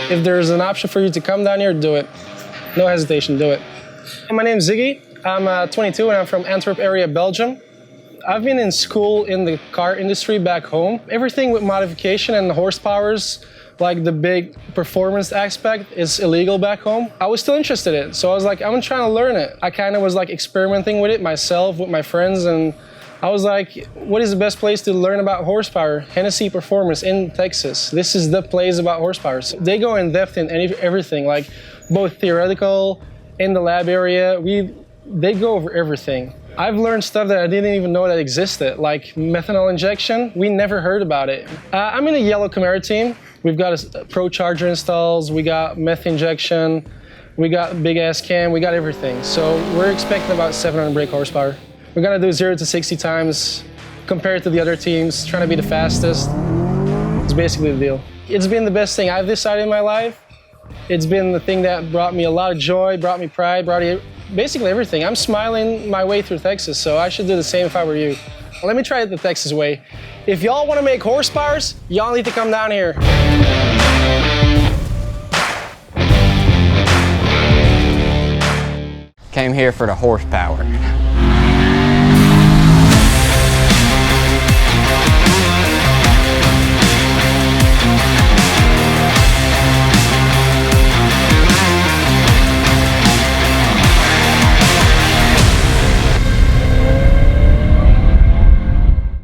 If there's an option for you to come down here, do it. No hesitation, do it. My name's Ziggy. I'm 22 and I'm from Antwerp area, Belgium. I've been in school in the car industry back home. Everything with modification and the horsepowers, like the big performance aspect, is illegal back home. I was still interested in it, so I was like, I'm trying to learn it. I kind of was like experimenting with it myself, with my friends, and I was like, what is the best place to learn about horsepower? Hennessey Performance in Texas. This is the place about horsepower. So they go in depth in everything, like both theoretical, in the lab area. They go over everything. I've learned stuff that I didn't even know that existed, like methanol injection. We never heard about it. I'm in a yellow Camaro team. We've got a Pro Charger installs, we got meth injection, we got big ass cam, we got everything. So we're expecting about 700 brake horsepower. We're gonna do 0 to 60 times compared to the other teams, trying to be the fastest. It's basically the deal. It's been the best thing I've decided in my life. It's been the thing that brought me a lot of joy, brought me pride, basically everything. I'm smiling my way through Texas, so I should do the same if I were you. Let me try it the Texas way. If y'all want to make horsepowers, y'all need to come down here. Came here for the horsepower.